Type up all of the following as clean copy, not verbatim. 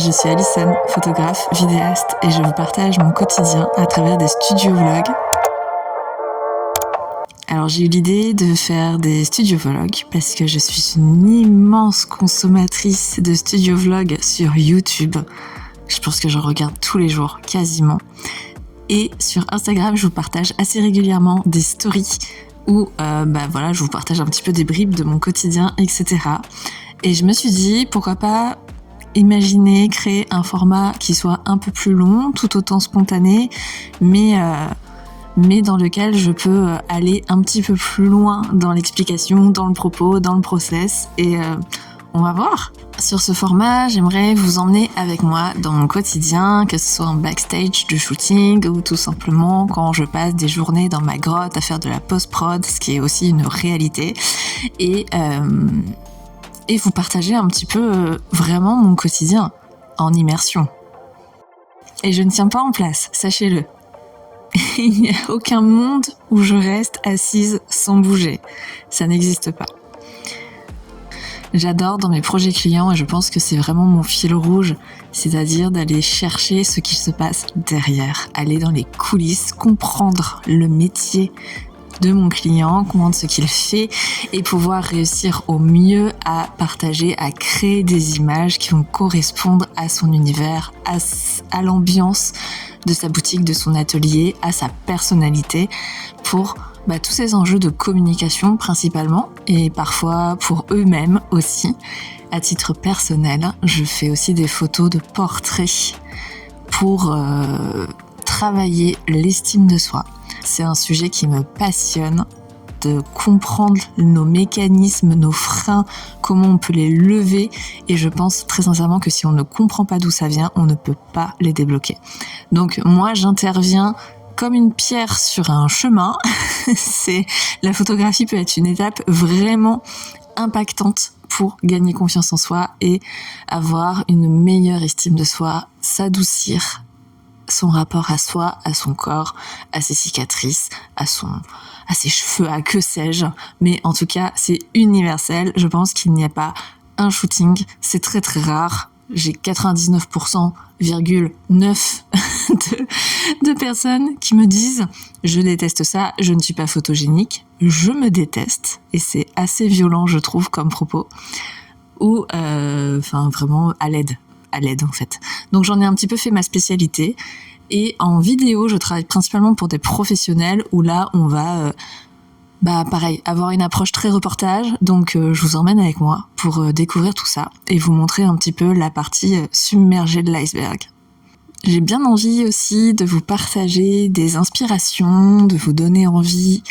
je suis Alison, photographe, vidéaste et je vous partage mon quotidien à travers des studio vlogs. Alors j'ai eu l'idée de faire des studio vlogs parce que je suis une immense consommatrice de studio vlogs sur YouTube. Je pense que j'en regarde tous les jours, quasiment. Et sur Instagram, je vous partage assez régulièrement des stories où je vous partage un petit peu des bribes de mon quotidien, etc. Et je me suis dit, pourquoi pas imaginer, créer un format qui soit un peu plus long, tout autant spontané, mais dans lequel je peux aller un petit peu plus loin dans l'explication, dans le propos, dans le process, et on va voir. Sur ce format, j'aimerais vous emmener avec moi dans mon quotidien, que ce soit en backstage de shooting ou tout simplement quand je passe des journées dans ma grotte à faire de la post-prod, ce qui est aussi une réalité, et vous partager un petit peu vraiment mon quotidien en immersion. Et je ne tiens pas en place, sachez-le. Il n'y a aucun monde où je reste assise sans bouger. Ça n'existe pas. J'adore dans mes projets clients et je pense que c'est vraiment mon fil rouge, c'est-à-dire d'aller chercher ce qui se passe derrière, aller dans les coulisses, comprendre le métier de mon client, comprendre ce qu'il fait et pouvoir réussir au mieux à partager, à créer des images qui vont correspondre à son univers, à l'ambiance de sa boutique, de son atelier, à sa personnalité pour tous ces enjeux de communication principalement et parfois pour eux-mêmes aussi. À titre personnel, je fais aussi des photos de portraits pour travailler l'estime de soi. C'est un sujet qui me passionne, de comprendre nos mécanismes, nos freins, comment on peut les lever, et je pense très sincèrement que si on ne comprend pas d'où ça vient, on ne peut pas les débloquer. Donc moi j'interviens comme une pierre sur un chemin. La photographie peut être une étape vraiment impactante pour gagner confiance en soi et avoir une meilleure estime de soi, s'adoucir son rapport à soi, à son corps, à ses cicatrices, à ses cheveux, à que sais-je. Mais en tout cas, c'est universel. Je pense qu'il n'y a pas un shooting. C'est très très rare. J'ai 99,9% de personnes qui me disent « Je déteste ça, je ne suis pas photogénique, je me déteste ». Et c'est assez violent, je trouve, comme propos. Ou, vraiment à l'aide en fait. Donc j'en ai un petit peu fait ma spécialité. Et en vidéo, je travaille principalement pour des professionnels où là, on va... pareil, avoir une approche très reportage, donc je vous emmène avec moi pour découvrir tout ça et vous montrer un petit peu la partie submergée de l'iceberg. J'ai bien envie aussi de vous partager des inspirations, de vous donner envie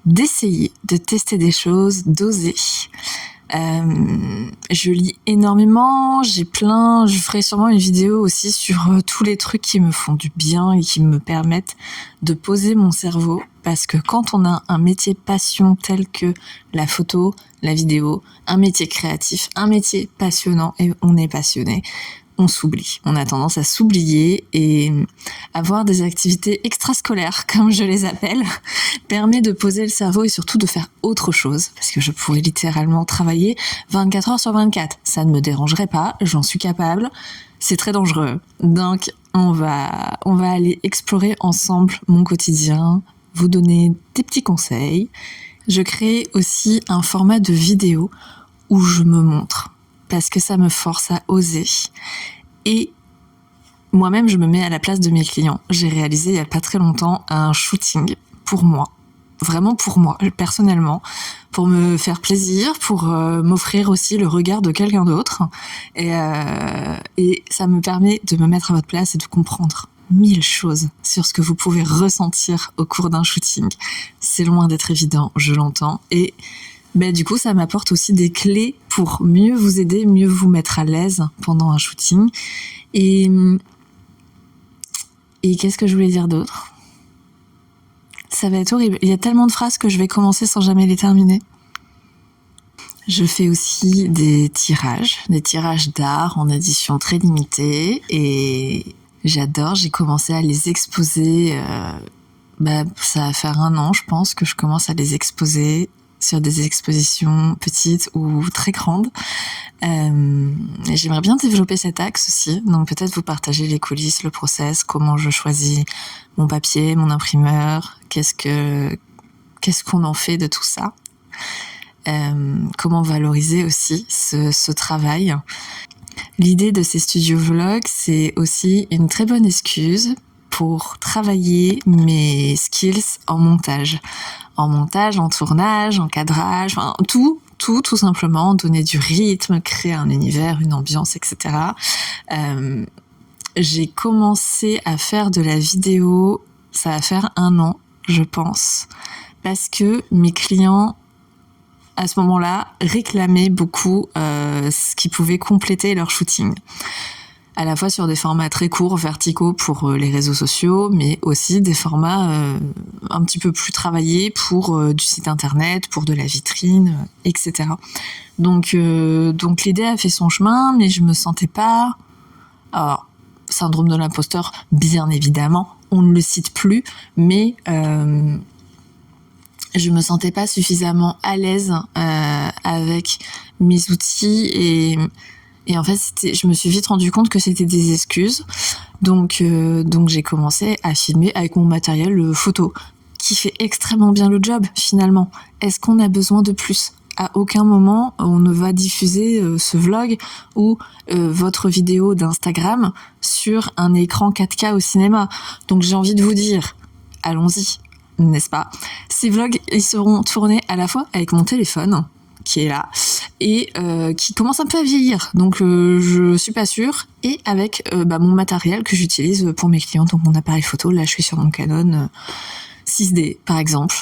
d'essayer, de tester des choses, d'oser. Je lis énormément, je ferai sûrement une vidéo aussi sur tous les trucs qui me font du bien et qui me permettent de poser mon cerveau, parce que quand on a un métier passion tel que la photo, la vidéo, un métier créatif, un métier passionnant et on est passionné, on s'oublie. On a tendance à s'oublier et avoir des activités extrascolaires, comme je les appelle, permet de poser le cerveau et surtout de faire autre chose. Parce que je pourrais littéralement travailler 24 heures sur 24. Ça ne me dérangerait pas, j'en suis capable. C'est très dangereux. Donc, on va aller explorer ensemble mon quotidien, vous donner des petits conseils. Je crée aussi un format de vidéo où je me montre, parce que ça me force à oser. Et moi-même, je me mets à la place de mes clients. J'ai réalisé il y a pas très longtemps un shooting pour moi. Vraiment pour moi, personnellement. Pour me faire plaisir, pour m'offrir aussi le regard de quelqu'un d'autre. Et ça me permet de me mettre à votre place et de comprendre 1000 choses sur ce que vous pouvez ressentir au cours d'un shooting. C'est loin d'être évident, je l'entends. Et du coup, ça m'apporte aussi des clés pour mieux vous aider, mieux vous mettre à l'aise pendant un shooting. Et qu'est-ce que je voulais dire d'autre ? Ça va être horrible. Il y a tellement de phrases que je vais commencer sans jamais les terminer. Je fais aussi des tirages d'art en édition très limitée et j'adore. J'ai commencé à les exposer. Ça va faire 1 an, je pense, que je commence à les exposer. sur des expositions petites ou très grandes. Et j'aimerais bien développer cet axe aussi, donc peut-être vous partager les coulisses, le process, comment je choisis mon papier, mon imprimeur, qu'est-ce qu'on en fait de tout ça, comment valoriser aussi ce travail. L'idée de ces studios vlogs, c'est aussi une très bonne excuse pour travailler mes skills en montage, en tournage, en cadrage, enfin tout simplement, donner du rythme, créer un univers, une ambiance, etc. J'ai commencé à faire de la vidéo, ça va faire 1 an, je pense, parce que mes clients, à ce moment-là, réclamaient beaucoup ce qui pouvait compléter leur shooting. À la fois sur des formats très courts, verticaux pour les réseaux sociaux, mais aussi des formats un petit peu plus travaillés pour du site internet, pour de la vitrine, etc. Donc l'idée a fait son chemin, mais je me sentais pas... Alors, syndrome de l'imposteur, bien évidemment, on ne le cite plus, mais je me sentais pas suffisamment à l'aise avec mes outils et en fait, je me suis vite rendu compte que c'était des excuses. Donc j'ai commencé à filmer avec mon matériel photo, qui fait extrêmement bien le job, finalement. Est-ce qu'on a besoin de plus ? À aucun moment, on ne va diffuser ce vlog ou votre vidéo d'Instagram sur un écran 4K au cinéma. Donc j'ai envie de vous dire, allons-y, n'est-ce pas ? Ces vlogs, ils seront tournés à la fois avec mon téléphone, qui est là, et qui commence un peu à vieillir, donc je suis pas sûre, et avec mon matériel que j'utilise pour mes clients, donc mon appareil photo. Là je suis sur mon Canon 6D par exemple,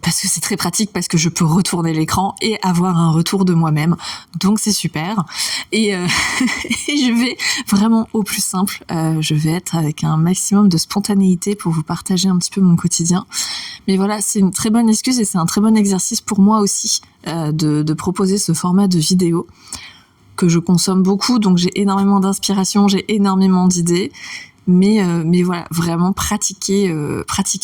parce que c'est très pratique, parce que je peux retourner l'écran et avoir un retour de moi-même, donc c'est super. Et je vais vraiment au plus simple, je vais être avec un maximum de spontanéité pour vous partager un petit peu mon quotidien. Mais voilà, c'est une très bonne excuse et c'est un très bon exercice pour moi aussi de proposer ce format de vidéo que je consomme beaucoup, donc j'ai énormément d'inspiration, j'ai énormément d'idées. Mais voilà, vraiment pratiquer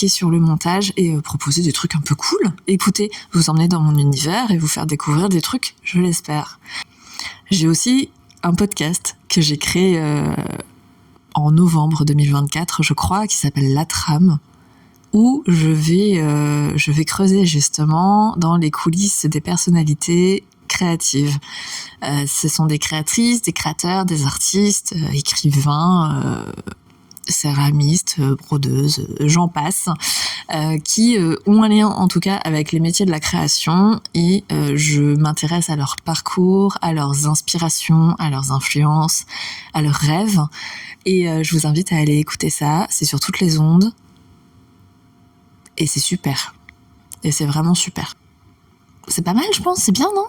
sur le montage et proposer des trucs un peu cool. Écoutez, vous emmener dans mon univers et vous faire découvrir des trucs, je l'espère. J'ai aussi un podcast que j'ai créé en novembre 2024, je crois, qui s'appelle La Trame, où je vais creuser justement dans les coulisses des personnalités créatives. Ce sont des créatrices, des créateurs, des artistes, écrivains, céramistes, brodeuses, j'en passe, qui ont un lien en tout cas avec les métiers de la création, et je m'intéresse à leur parcours, à leurs inspirations, à leurs influences, à leurs rêves, et je vous invite à aller écouter ça. C'est sur toutes les ondes et c'est super, et c'est vraiment super. C'est pas mal, je pense, c'est bien, non ?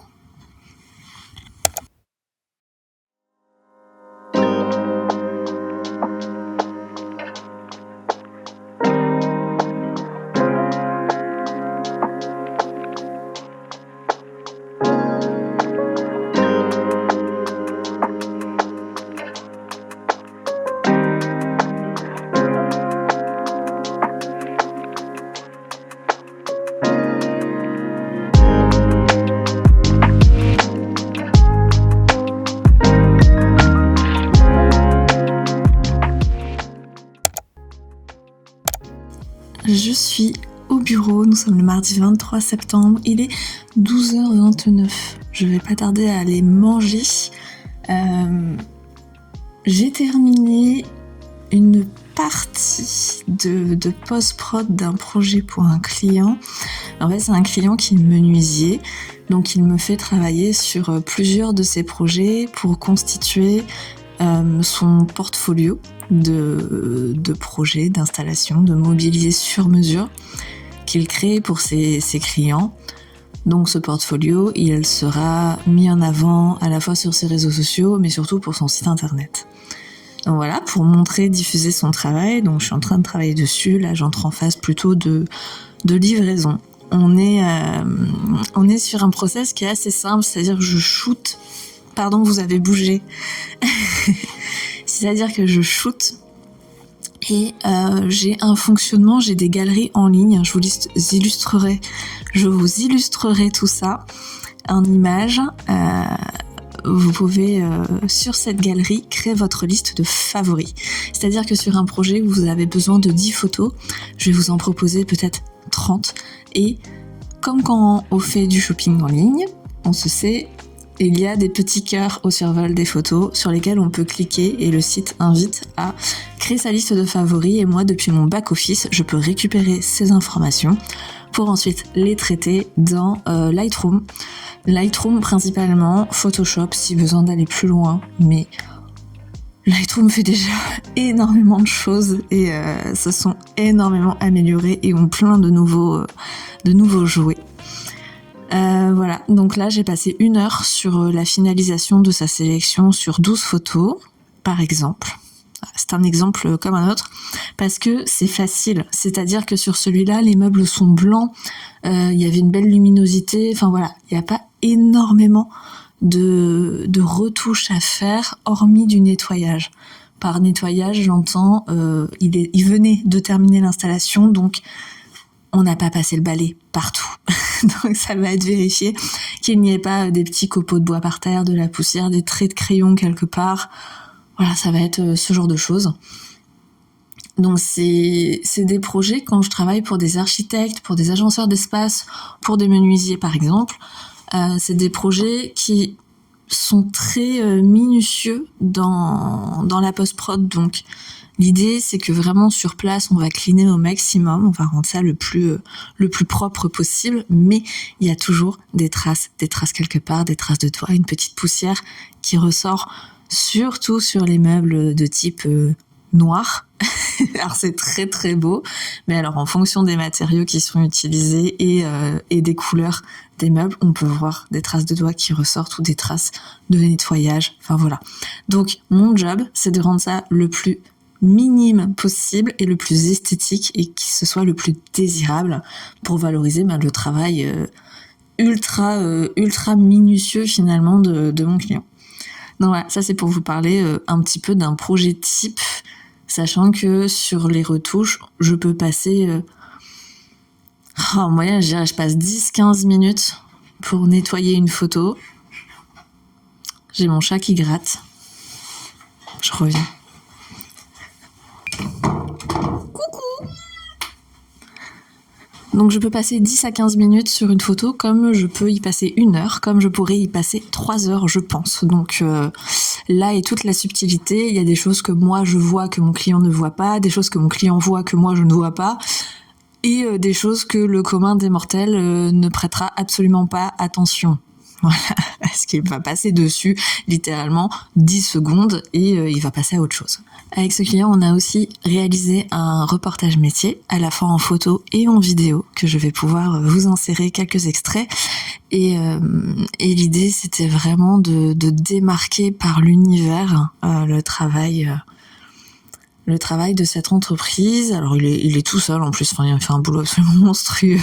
Je suis au bureau, nous sommes le mardi 23 septembre, il est 12h29. Je vais pas tarder à aller manger. J'ai terminé une partie de post-prod d'un projet pour un client. En fait, c'est un client qui est menuisier, donc il me fait travailler sur plusieurs de ses projets pour constituer son portfolio de projets, d'installations, de mobilier sur mesure qu'il crée pour ses clients. Donc ce portfolio, il sera mis en avant à la fois sur ses réseaux sociaux, mais surtout pour son site internet. Donc voilà, pour montrer, diffuser son travail. Donc je suis en train de travailler dessus. Là, j'entre en phase plutôt de livraison. On est sur un process qui est assez simple, c'est-à-dire que je shoot. Pardon, vous avez bougé. C'est-à-dire que je shoot Et j'ai un fonctionnement, j'ai des galeries en ligne, je vous illustrerai tout ça en images. Vous pouvez, sur cette galerie, créer votre liste de favoris. C'est-à-dire que sur un projet où vous avez besoin de 10 photos, je vais vous en proposer peut-être 30. Et comme quand on fait du shopping en ligne, on se sait, il y a des petits cœurs au survol des photos sur lesquels on peut cliquer et le site invite à créer sa liste de favoris. Et moi, depuis mon back-office, je peux récupérer ces informations pour ensuite les traiter dans Lightroom. Lightroom principalement, Photoshop si besoin d'aller plus loin, mais Lightroom fait déjà énormément de choses et se sont énormément améliorés et ont plein de nouveaux jouets. Voilà, donc là j'ai passé 1 heure sur la finalisation de sa sélection sur 12 photos, par exemple. C'est un exemple comme un autre, parce que c'est facile. C'est-à-dire que sur celui-là, les meubles sont blancs, il y avait une belle luminosité, enfin voilà, il n'y a pas énormément de retouches à faire, hormis du nettoyage. Par nettoyage, j'entends, il venait de terminer l'installation, donc on n'a pas passé le balai partout. Donc ça va être vérifié qu'il n'y ait pas des petits copeaux de bois par terre, de la poussière, des traits de crayon quelque part. Voilà, ça va être ce genre de choses. Donc c'est des projets, quand je travaille pour des architectes, pour des agenceurs d'espace, pour des menuisiers par exemple, c'est des projets qui sont très minutieux dans la post-prod. Donc l'idée, c'est que vraiment sur place, on va cleaner au maximum, on va rendre ça le plus propre possible, mais il y a toujours des traces quelque part, des traces de doigts, une petite poussière qui ressort, surtout sur les meubles de type noir. Alors c'est très très beau, mais alors en fonction des matériaux qui sont utilisés et des couleurs des meubles, on peut voir des traces de doigts qui ressortent ou des traces de nettoyage, enfin voilà. Donc mon job, c'est de rendre ça le plus minime possible et le plus esthétique et que ce soit le plus désirable pour valoriser le travail ultra minutieux finalement de mon client. Donc voilà, ça c'est pour vous parler un petit peu d'un projet type, sachant que sur les retouches, je peux passer en moyenne, je dirais, je passe 10-15 minutes pour nettoyer une photo. J'ai mon chat qui gratte. Je reviens. Coucou! Donc je peux passer 10 à 15 minutes sur une photo, comme je peux y passer 1 heure, comme je pourrais y passer 3 heures, je pense. Donc là est toute la subtilité. Il y a des choses que moi je vois que mon client ne voit pas, des choses que mon client voit que moi je ne vois pas, et des choses que le commun des mortels ne prêtera absolument pas attention. Voilà, parce qu'il va passer dessus littéralement 10 secondes et il va passer à autre chose. Avec ce client, on a aussi réalisé un reportage métier, à la fois en photo et en vidéo, que je vais pouvoir vous insérer quelques extraits. Et l'idée, c'était vraiment de démarquer par l'univers le travail de cette entreprise. Alors il est tout seul en plus, enfin, il fait un boulot absolument monstrueux.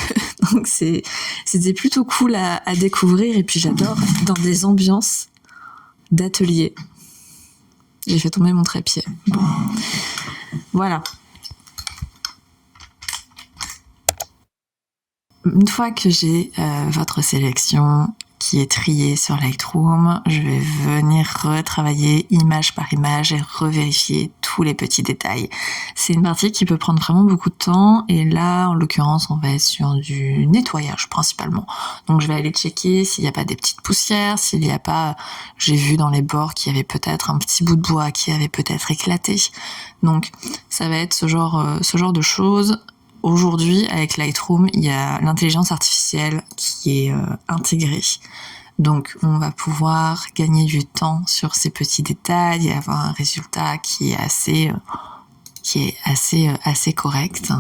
Donc c'était plutôt cool à découvrir. Et puis j'adore dans des ambiances d'atelier. J'ai fait tomber mon trépied. Bon. Voilà. Une fois que j'ai votre sélection qui est triée sur Lightroom, je vais venir retravailler image par image et revérifier tous les petits détails. C'est une partie qui peut prendre vraiment beaucoup de temps et là, en l'occurrence, on va être sur du nettoyage principalement. Donc je vais aller checker s'il n'y a pas des petites poussières, s'il n'y a pas... J'ai vu dans les bords qu'il y avait peut-être un petit bout de bois qui avait peut-être éclaté. Donc ça va être ce genre de choses. Aujourd'hui, avec Lightroom, il y a l'intelligence artificielle qui est intégrée. Donc, on va pouvoir gagner du temps sur ces petits détails et avoir un résultat qui est assez correct.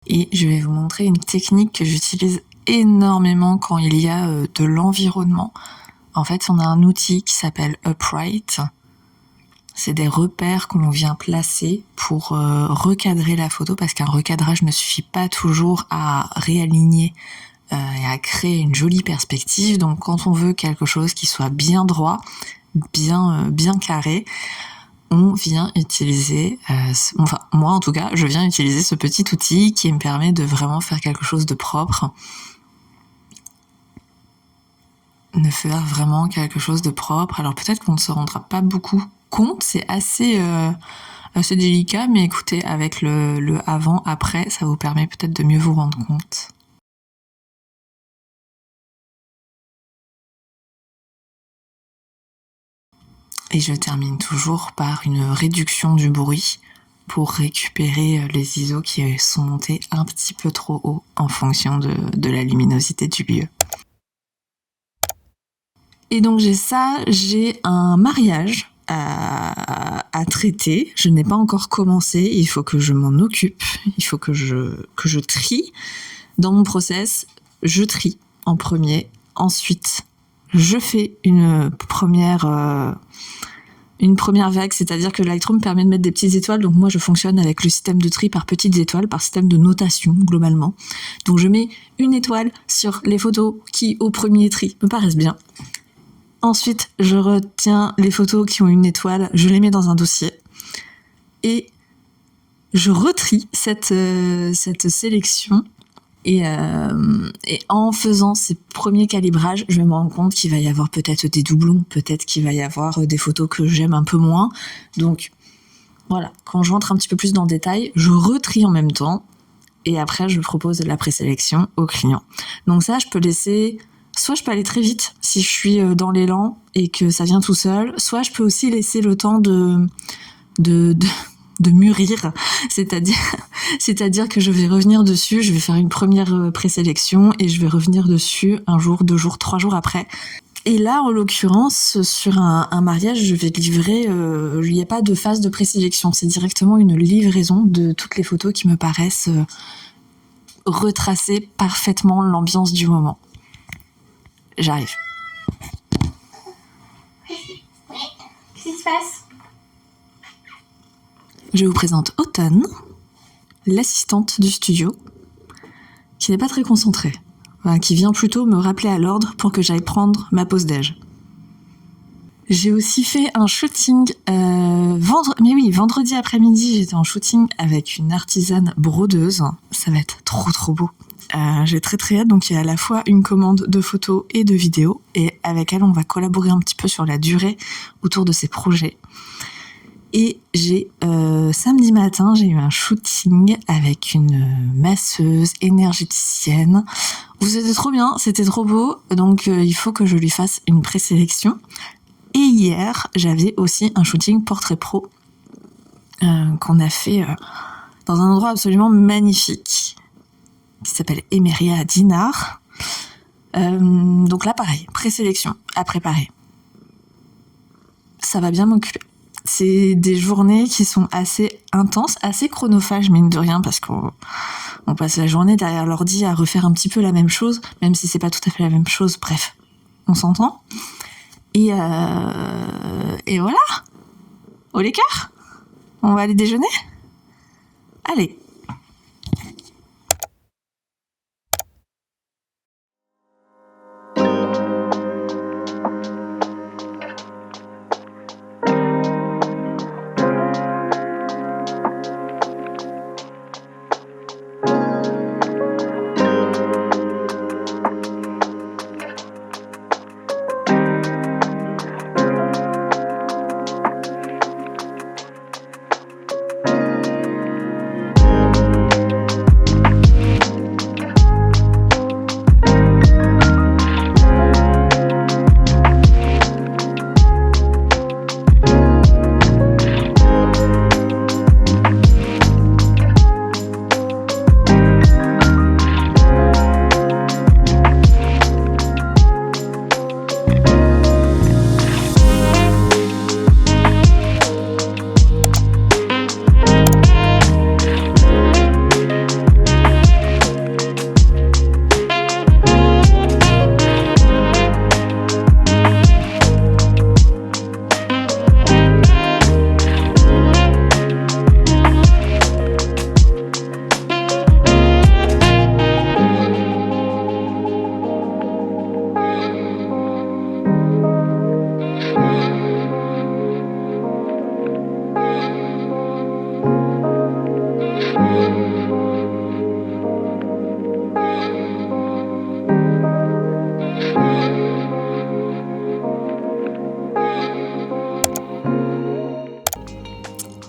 Et je vais vous montrer une technique que j'utilise énormément quand il y a de l'environnement. En fait, on a un outil qui s'appelle Upright. C'est des repères que l'on vient placer pour recadrer la photo, parce qu'un recadrage ne suffit pas toujours à réaligner et à créer une jolie perspective. Donc quand on veut quelque chose qui soit bien droit, bien carré, on vient utiliser, enfin moi en tout cas, je viens utiliser ce petit outil qui me permet de vraiment faire quelque chose de propre. De faire vraiment quelque chose de propre. Alors peut-être qu'on ne se rendra pas beaucoup compte, c'est assez délicat, mais écoutez, avec le avant-après, ça vous permet peut-être de mieux vous rendre compte. Et je termine toujours par une réduction du bruit pour récupérer les ISO qui sont montés un petit peu trop haut en fonction de la luminosité du lieu. Et donc j'ai un mariage à traiter. Je n'ai pas encore commencé, il faut que je m'en occupe, il faut que je trie. Dans mon process, je trie en premier, ensuite je fais une première vague, c'est-à-dire que Lightroom permet de mettre des petites étoiles, donc moi je fonctionne avec le système de tri par petites étoiles, par système de notation globalement. Donc je mets une étoile sur les photos qui au premier tri me paraissent bien. Ensuite, je retiens les photos qui ont une étoile, je les mets dans un dossier et je retrie cette sélection. Et en faisant ces premiers calibrages, je vais me rendre compte qu'il va y avoir peut-être des doublons, peut-être qu'il va y avoir des photos que j'aime un peu moins. Donc voilà, quand je rentre un petit peu plus dans le détail, je retrie en même temps et après je propose la présélection au client. Donc ça, je peux laisser... Soit je peux aller très vite si je suis dans l'élan et que ça vient tout seul, soit je peux aussi laisser le temps de mûrir, c'est-à-dire que je vais revenir dessus, je vais faire une première présélection et je vais revenir dessus 1 jour, 2 jours, 3 jours après. Et là, en l'occurrence, sur un mariage, je vais livrer, il n'y a pas de phase de présélection, c'est directement une livraison de toutes les photos qui me paraissent retracer parfaitement l'ambiance du moment. J'arrive. Qu'est-ce qui se passe ? Je vous présente Automne, l'assistante du studio, qui n'est pas très concentrée, qui vient plutôt me rappeler à l'ordre pour que j'aille prendre ma pause déj. J'ai aussi fait un shooting vendredi après-midi, j'étais en shooting avec une artisane brodeuse. Ça va être trop beau. J'ai très hâte, donc il y a à la fois une commande de photos et de vidéos, et avec elle on va collaborer un petit peu sur la durée autour de ces projets. Et samedi matin, j'ai eu un shooting avec une masseuse énergéticienne. C'était trop bien, c'était trop beau, donc il faut que je lui fasse une présélection. Et hier, j'avais aussi un shooting portrait pro qu'on a fait dans un endroit absolument magnifique qui s'appelle Emeria à Dinard. Donc là, pareil, présélection à préparer. Ça va bien m'occuper. C'est des journées qui sont assez intenses, assez chronophages, mine de rien, parce qu'on passe la journée derrière l'ordi à refaire un petit peu la même chose, même si c'est pas tout à fait la même chose. Bref, on s'entend. Et voilà. Au l'écart. On va aller déjeuner ? Allez.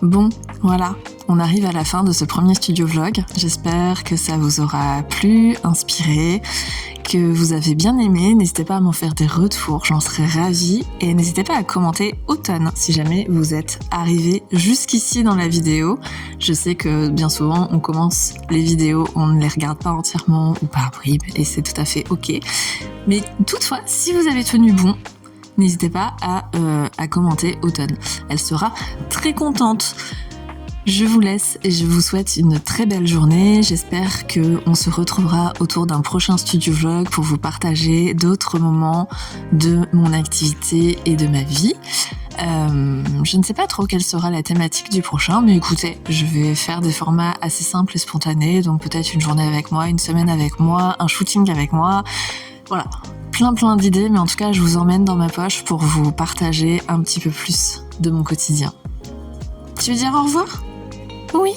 Bon, voilà, on arrive à la fin de ce premier studio vlog. J'espère que ça vous aura plu, inspiré, que vous avez bien aimé. N'hésitez pas à m'en faire des retours, j'en serais ravie. Et n'hésitez pas à commenter automne si jamais vous êtes arrivé jusqu'ici dans la vidéo. Je sais que bien souvent on commence les vidéos, on ne les regarde pas entièrement ou par bribes et c'est tout à fait ok. Mais toutefois, si vous avez tenu bon, n'hésitez pas à commenter automne. Elle sera très contente. Je vous laisse et je vous souhaite une très belle journée. J'espère qu'on se retrouvera autour d'un prochain studio vlog pour vous partager d'autres moments de mon activité et de ma vie. Je ne sais pas trop quelle sera la thématique du prochain, mais écoutez, je vais faire des formats assez simples et spontanés, donc peut-être une journée avec moi, une semaine avec moi, un shooting avec moi. Voilà, plein d'idées, mais en tout cas, je vous emmène dans ma poche pour vous partager un petit peu plus de mon quotidien. Tu veux dire au revoir ? Oui.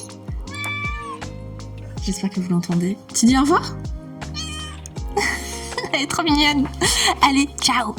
J'espère que vous l'entendez. Tu dis au revoir ? Elle est trop mignonne. Allez, ciao.